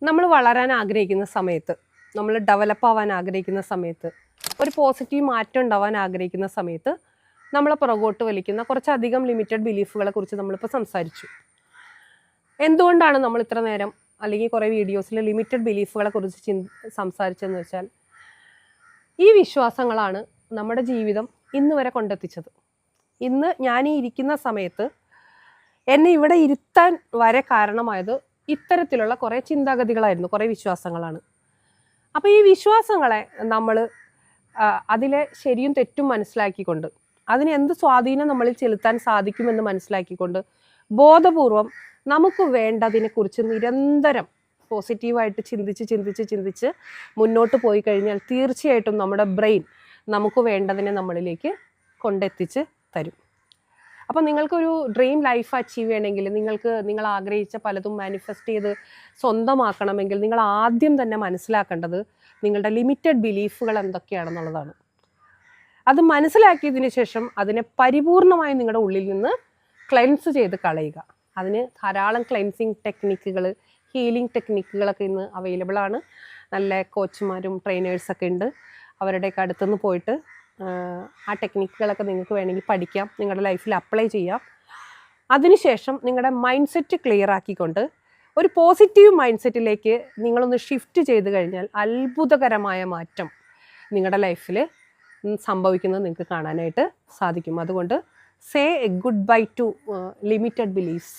നമ്മൾ വളരാൻ ആഗ്രഹിക്കുന്ന സമയത്ത്, നമ്മൾ ഡെവലപ്പ് ആവാൻ ആഗ്രഹിക്കുന്ന സമയത്ത്, ഒരു പോസിറ്റീവ് മാറ്റം ഉണ്ടാവാൻ ആഗ്രഹിക്കുന്ന സമയത്ത് നമ്മളെ പുറകോട്ട് വലിക്കുന്ന കുറച്ചധികം ലിമിറ്റഡ് ബിലീഫുകളെ കുറിച്ച് നമ്മളിപ്പോൾ സംസാരിച്ചു. എന്തുകൊണ്ടാണ് നമ്മൾ ഇത്ര നേരം അല്ലെങ്കിൽ കുറേ വീഡിയോസിൽ ലിമിറ്റഡ് ബിലീഫുകളെ കുറിച്ച് സംസാരിച്ചതെന്ന് വെച്ചാൽ, ഈ വിശ്വാസങ്ങളാണ് നമ്മുടെ ജീവിതം ഇന്ന് വരെ കൊണ്ടെത്തിച്ചത്. ഇന്ന് ഞാൻ ഈ ഇരിക്കുന്ന സമയത്ത് എന്നെ ഇവിടെ ഇരുത്താൻ വരെ കാരണമായത് ഇത്തരത്തിലുള്ള കുറേ ചിന്താഗതികളായിരുന്നു, കുറേ വിശ്വാസങ്ങളാണ്. അപ്പോൾ ഈ വിശ്വാസങ്ങളെ നമ്മൾ അതിലെ ശരിയും തെറ്റും മനസ്സിലാക്കിക്കൊണ്ട്, അതിന് എന്ത് സ്വാധീനം നമ്മളിൽ ചെലുത്താൻ സാധിക്കുമെന്ന് മനസ്സിലാക്കിക്കൊണ്ട് ബോധപൂർവം നമുക്ക് വേണ്ടതിനെക്കുറിച്ച് നിരന്തരം പോസിറ്റീവായിട്ട് ചിന്തിച്ച് മുന്നോട്ട് പോയി കഴിഞ്ഞാൽ തീർച്ചയായിട്ടും നമ്മുടെ ബ്രെയിൻ നമുക്ക് വേണ്ടതിനെ നമ്മളിലേക്ക് കൊണ്ടെത്തിച്ച് തരും. അപ്പോൾ നിങ്ങൾക്കൊരു ഡ്രീം ലൈഫ് അച്ചീവ് ചെയ്യണമെങ്കിൽ, നിങ്ങൾ ആഗ്രഹിച്ച പലതും മാനിഫെസ്റ്റ് ചെയ്ത് സ്വന്തമാക്കണമെങ്കിൽ നിങ്ങൾ ആദ്യം തന്നെ മനസ്സിലാക്കേണ്ടത് നിങ്ങളുടെ ലിമിറ്റഡ് ബിലീഫുകൾ എന്തൊക്കെയാണെന്നുള്ളതാണ്. അത് മനസ്സിലാക്കിയതിന് ശേഷം അതിനെ പരിപൂർണമായി നിങ്ങളുടെ ഉള്ളിൽ നിന്ന് ക്ലെൻസ് ചെയ്ത് കളയുക. അതിന് ധാരാളം ക്ലെൻസിങ് ടെക്നിക്കുകൾ, ഹീലിംഗ് ടെക്നിക്കുകളൊക്കെ ഇന്ന് അവൈലബിൾ ആണ്. നല്ല കോച്ചുമാരും ട്രെയിനേഴ്സൊക്കെ ഉണ്ട്. അവരുടെയൊക്കെ അടുത്തുനിന്ന് പോയിട്ട് ആ ടെക്നിക്കുകളൊക്കെ നിങ്ങൾക്ക് വേണമെങ്കിൽ പഠിക്കാം, നിങ്ങളുടെ ലൈഫിൽ അപ്ലൈ ചെയ്യാം. അതിനുശേഷം നിങ്ങളുടെ മൈൻഡ് സെറ്റ് ക്ലിയർ ആക്കിക്കൊണ്ട് ഒരു പോസിറ്റീവ് മൈൻഡ് സെറ്റിലേക്ക് നിങ്ങളൊന്ന് ഷിഫ്റ്റ് ചെയ്ത് കഴിഞ്ഞാൽ അത്ഭുതകരമായ മാറ്റം നിങ്ങളുടെ ലൈഫിൽ സംഭവിക്കുന്നത് നിങ്ങൾക്ക് കാണാനായിട്ട് സാധിക്കും. അതുകൊണ്ട് say a goodbye to limited beliefs.